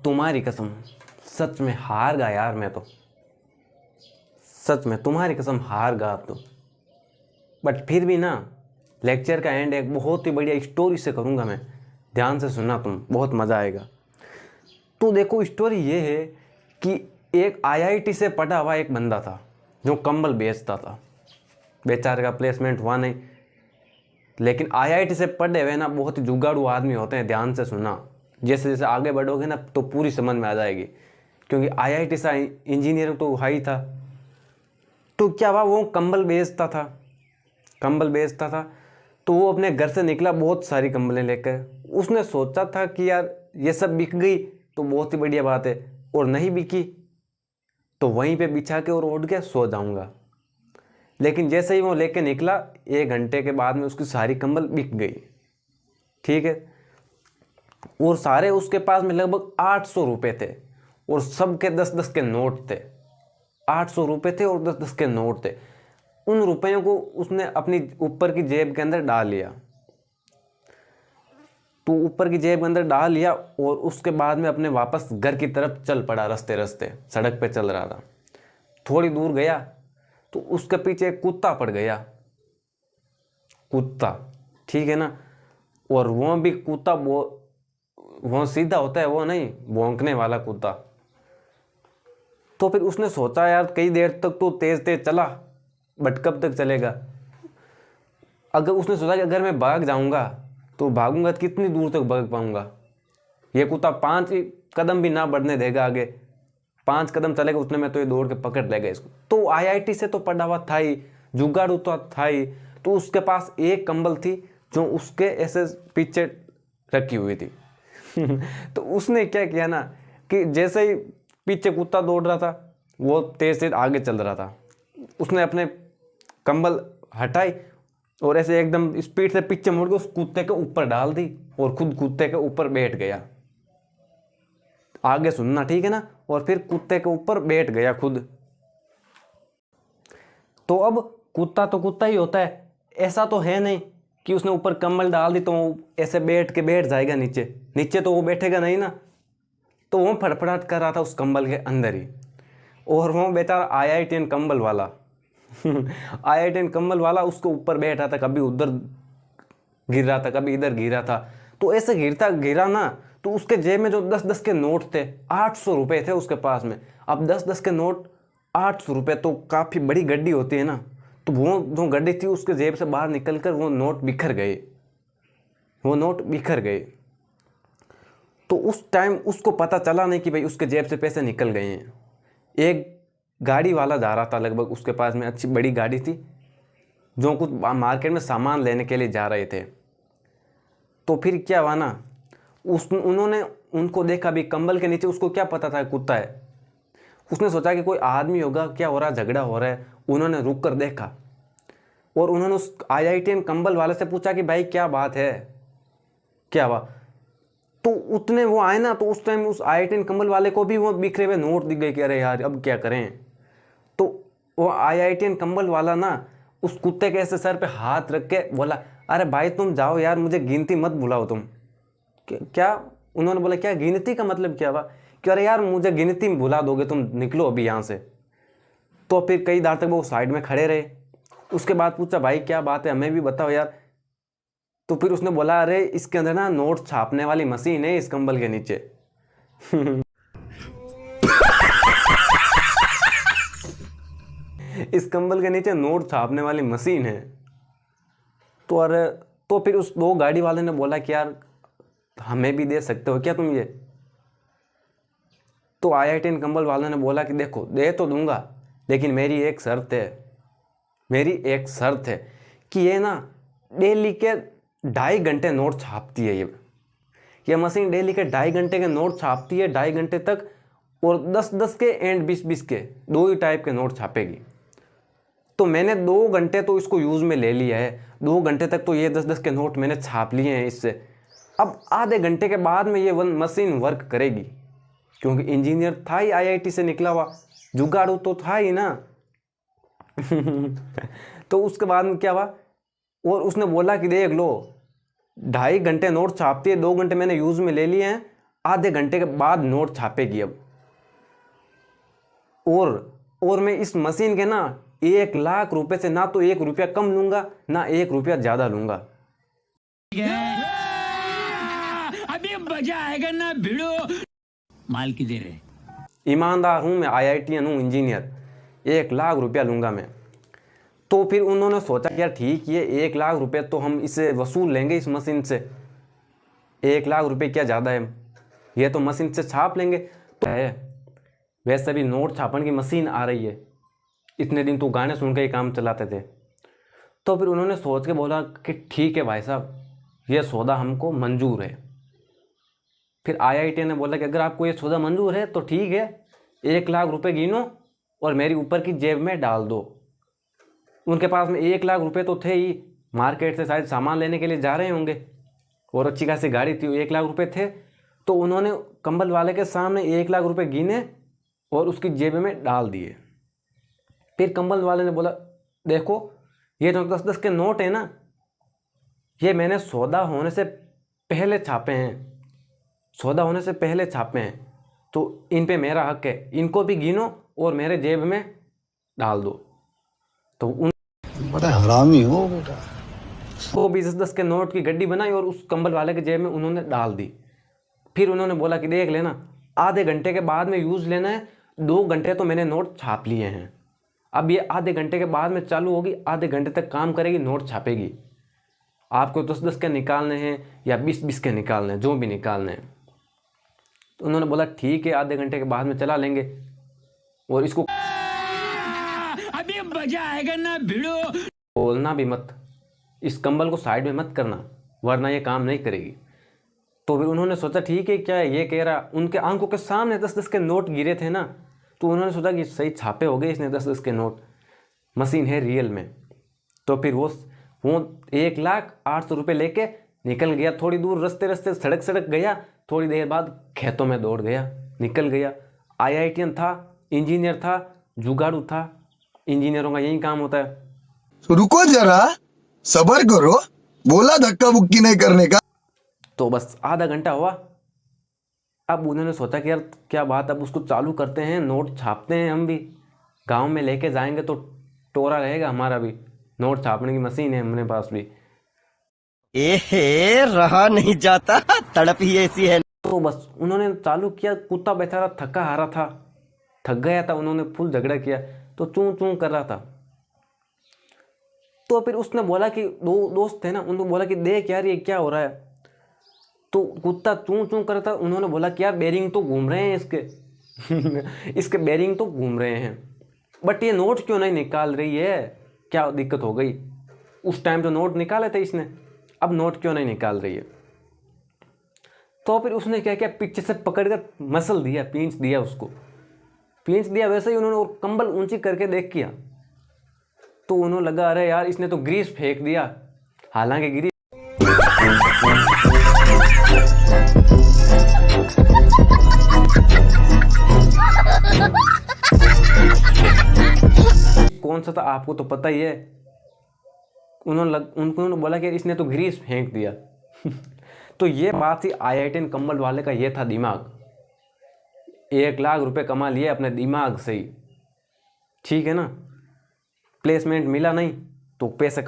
तुम्हारी कसम सच में हार गया यार। मैं तो सच में तुम्हारी कसम हार गया अब तो। बट फिर भी ना, लेक्चर का एंड एक बहुत ही बढ़िया स्टोरी से करूँगा मैं। ध्यान से सुनना तुम, बहुत मज़ा आएगा। तो देखो स्टोरी ये है कि एक आईआईटी से पढ़ा हुआ एक बंदा था जो कंबल बेचता था। बेचारे का प्लेसमेंट हुआ नहीं, लेकिन आईआईटी से पढ़े हुए ना बहुत ही जुगाड़ू आदमी होते हैं। ध्यान से सुनना, जैसे जैसे आगे बढ़ोगे ना तो पूरी समझ में आ जाएगी। क्योंकि आईआईटी से इंजीनियरिंग तो हाई था। तो क्या हुआ, वो कंबल बेचता था। तो वो अपने घर से निकला बहुत सारी कंबलें लेकर। उसने सोचा था कि यार ये सब बिक गई तो बहुत ही बढ़िया बात है, और नहीं बिकी तो वहीं पे बिछा के और उठ के सो जाऊंगा। लेकिन जैसे ही वो लेके निकला, 1 घंटे के बाद में उसकी सारी कंबल बिक गई। ठीक है, और सारे उसके पास में लगभग 800 रुपये थे, और सबके 10-10 के नोट थे। 800 रुपये थे और 10-10 के नोट थे। उन रुपयों को उसने अपनी ऊपर की जेब के अंदर डाल लिया। तो ऊपर की जेब के अंदर डाल लिया और उसके बाद में अपने वापस घर की तरफ चल पड़ा। रास्ते रास्ते सड़क पे चल रहा था। थोड़ी दूर गया तो उसके पीछे एक कुत्ता पड़ गया। कुत्ता, ठीक है ना। और वो भी कुत्ता वो सीधा होता है, वो नहीं भौंकने वाला कुत्ता। तो फिर उसने सोचा यार कई देर तक तो तेज तेज चला, बट कब तक चलेगा। अगर उसने सोचा कि अगर मैं भाग जाऊंगा तो भागूंगा तो कितनी दूर तक भाग पाऊंगा। ये कुत्ता 5 कदम भी ना बढ़ने देगा आगे। 5 कदम चलेगा उतने में तो ये दौड़ के पकड़ लेगा इसको। तो आईआईटी से तो पढ़ा हुआ था ही, जुगाड़ू तो था ही। तो उसके पास एक कंबल थी जो उसके ऐसे पीछे रखी हुई थी। तो उसने क्या किया ना कि जैसे ही पीछे कुत्ता दौड़ रहा था, वो तेज तेज आगे चल रहा था। उसने अपने कंबल हटाई और ऐसे एकदम स्पीड से पीछे मुड़ के उस कुत्ते के ऊपर डाल दी और खुद कुत्ते के ऊपर बैठ गया। आगे सुनना, ठीक है ना। और फिर कुत्ते के ऊपर बैठ गया खुद। तो अब कुत्ता तो कुत्ता ही होता है, ऐसा तो है नहीं कि उसने ऊपर कंबल डाल दी तो ऐसे बैठ जाएगा नीचे। नीचे तो वो बैठेगा नहीं ना। तो वो फड़फड़ाहट कर रहा था उस कंबल के अंदर ही। और वो बेचारा आईआईटीएन कंबल वाला आईआईटीएन कंबल वाला उसके ऊपर बैठ रहा था। कभी उधर गिर रहा था, कभी इधर गिरा था। तो ऐसे गिरता गिरा ना, तो उसके जेब में जो 10-10 के नोट थे, 800 रुपये थे उसके पास में। अब 10-10 के नोट, 800 रुपये तो काफ़ी बड़ी गड्डी होती है ना। तो वो जो गड्डी थी उसके जेब से बाहर निकल कर वो नोट बिखर गए। तो उस टाइम उसको पता चला नहीं कि भाई उसके जेब से पैसे निकल गए हैं। एक गाड़ी वाला जा रहा था, लगभग उसके पास में अच्छी बड़ी गाड़ी थी, जो कुछ मार्केट में सामान लेने के लिए जा रहे थे। तो फिर क्या हुआ ना, उन्होंने उनको देखा भी कंबल के नीचे। उसको क्या पता था कुत्ता है। उसने सोचा कि कोई आदमी होगा, क्या हो रहा है, झगड़ा हो रहा है। उन्होंने रुक कर देखा और उन्होंने उस आईआईटीएन कंबल वाले से पूछा कि भाई क्या बात है, क्या हुआ। तो उतने वो आए ना, तो उस टाइम उस आईआईटीएन कंबल वाले को भी वो बिखरे हुए नोट दिख गए कि अरे यार अब क्या करें। तो वो आईआईटीएन कंबल वाला ना उस कुत्ते के ऐसे सर पे हाथ रख के बोला, अरे भाई तुम जाओ यार, मुझे गिनती मत बुलाओ तुम। क्या? उन्होंने बोला क्या गिनती का मतलब क्या हुआ? कि अरे यार मुझे गिनती में भुला दोगे तुम, निकलो अभी यहाँ से। तो फिर कई देर तक वो साइड में खड़े रहे। उसके बाद पूछा भाई क्या बात है, हमें भी बताओ यार। तो फिर उसने बोला अरे इसके अंदर ना नोट छापने वाली मशीन है इस कंबल के नीचे। इस कंबल के नीचे नोट छापने वाली मशीन है। तो अरे, तो फिर उस 2 गाड़ी वाले ने बोला कि यार हमें भी दे सकते हो क्या तुम ये। तो आईआईटीएन कंबल वाले ने बोला कि देखो दे तो दूंगा, लेकिन मेरी एक शर्त है कि ये ना डेली के 2.5 घंटे नोट छापती है। ये मशीन डेली के 2.5 घंटे के नोट छापती है, 2.5 घंटे तक। और 10-10 के एंड 20-20 के 2 ही टाइप के नोट छापेगी। तो मैंने 2 घंटे तो इसको यूज़ में ले लिया है। 2 घंटे तक तो ये 10-10 के नोट मैंने छाप लिए हैं इससे। अब आधे घंटे के बाद में ये मशीन वर्क करेगी, क्योंकि इंजीनियर था ही आईआईटी से निकला हुआ, जुगाड़ू तो था ही ना। तो उसके बाद में क्या हुआ, और उसने बोला कि देख लो 2.5 घंटे नोट छापती है, 2 घंटे मैंने यूज़ में ले लिए हैं। आधे घंटे के बाद नोट छापेगी अब। और मैं इस मशीन के ना 1 लाख रुपए से ना तो 1 रुपया कम लूंगा ना 1 रुपया ज्यादा लूंगा। अभी मजा आएगा ना भिड़ो। माल की दे रहे। ईमानदार हूं मैं, IITian हूं, इंजीनियर, 1 लाख रुपया लूंगा मैं। तो फिर उन्होंने सोचा कि यार ठीक है, 1 लाख रुपए तो हम इसे वसूल लेंगे इस मशीन से। 1 लाख रुपए क्या ज़्यादा है, ये तो मशीन से छाप लेंगे। तो है वैसे भी नोट छापने की मशीन आ रही है, इतने दिन तो गाने सुन के ही काम चलाते थे। तो फिर उन्होंने सोच के बोला कि ठीक है भाई साहब, ये सौदा हमको मंजूर है। फिर IIT ने बोला कि अगर आपको ये सौदा मंजूर है तो ठीक है, 1 लाख रुपए गिनो और मेरी ऊपर की जेब में डाल दो। उनके पास में 1 लाख रुपए तो थे ही, मार्केट से शायद सामान लेने के लिए जा रहे होंगे और अच्छी खासी गाड़ी थी, 1 लाख रुपए थे। तो उन्होंने कंबल वाले के सामने 1 लाख रुपए गिने और उसकी जेब में डाल दिए। फिर कंबल वाले ने बोला देखो ये तो 10-10 के नोट है ना, ये मैंने सौदा होने से पहले छापे हैं, सौदा होने से पहले छापे हैं, तो इन पे मेरा हक है, इनको भी गिनो और मेरे जेब में डाल दो। तो उन बड़ा हरामी हो बेटा। वो 20-10 के नोट की गड्डी बनाई और उस कंबल वाले के जेब में उन्होंने डाल दी। फिर उन्होंने बोला कि देख लेना, आधे घंटे के बाद में यूज़ लेना है, 2 घंटे तो मैंने नोट छाप लिए हैं, अब ये आधे घंटे के बाद में चालू होगी, आधे घंटे तक काम करेगी, नोट छापेगी। आपको 10-10 के निकालने हैं या 20-20 के निकालने हैं, जो भी निकालने हैं। तो उन्होंने बोला ठीक है, आधे घंटे के बाद में चला लेंगे और इसको अभी मजा आएगा ना भिड़ो। बोलना भी मत, इस कंबल को साइड में मत करना वरना ये काम नहीं करेगी। तो फिर उन्होंने सोचा ठीक है, क्या है ये कह रहा, उनके आंखों के सामने 10-10 के नोट गिरे थे ना, तो उन्होंने सोचा कि सही छापे हो गए इसने 10-10 के नोट, मशीन है रियल में। तो फिर वो 1,08,000 रुपये लेके निकल गया। थोड़ी दूर रस्ते सड़क गया, थोड़ी देर बाद खेतों में दौड़ गया, निकल गया। IITian था, इंजीनियर था, जुगाड़ू था, इंजीनियरों का यही काम होता है। तो रुको जरा, सब्र करो, बोला धक्का बुक्की नहीं करने का। तो बस आधा घंटा हुआ, अब उन्होंने सोचा कि यार क्या बात, अब उसको चालू करते हैं, नोट छापते हैं, हम भी गांव में लेके जाएंगे तो टोरा रहेगा हमारा भी, नोट छापने की मशीन है हमारे पास भी। एहे रहा नहीं जाता, तड़प ही ऐसी है। तो बस उन्होंने चालू किया, कुत्ता बेचारा थका हारा था, थक गया था, उन्होंने फुल झगड़ा किया तो चूं चूं कर रहा था। तो फिर उसने बोला कि दो दोस्त थे ना, उनको बोला कि देख यार ये क्या हो रहा है। तो कुत्ता चूं चूं कर रहा था, उन्होंने बोला कि यार बेरिंग तो घूम रहे हैं इसके इसके बेरिंग तो घूम रहे हैं, बट ये नोट क्यों नहीं निकाल रही है, क्या दिक्कत हो गई। उस टाइम तो नोट निकाले थे इसने, अब नोट क्यों नहीं निकाल रही है। तो फिर उसने क्या किया, पीछे से पकड़कर मसल दिया, पींच दिया उसको, पींच दिया। वैसे ही उन्होंने और कंबल ऊंची करके देख किया तो उन्होंने लगा अरे यार इसने तो ग्रीस फेंक दिया, हालांकि ग्रीस कौन सा था आपको तो पता ही है। उन्होंने बोला कि इसने तो ग्रीस फेंक दिया तो ये बात थी IITian कंबल वाले का, ये था दिमाग। 1 लाख रुपए कमा लिए अपने दिमाग से ही, ठीक है ना। प्लेसमेंट मिला नहीं तो पैसे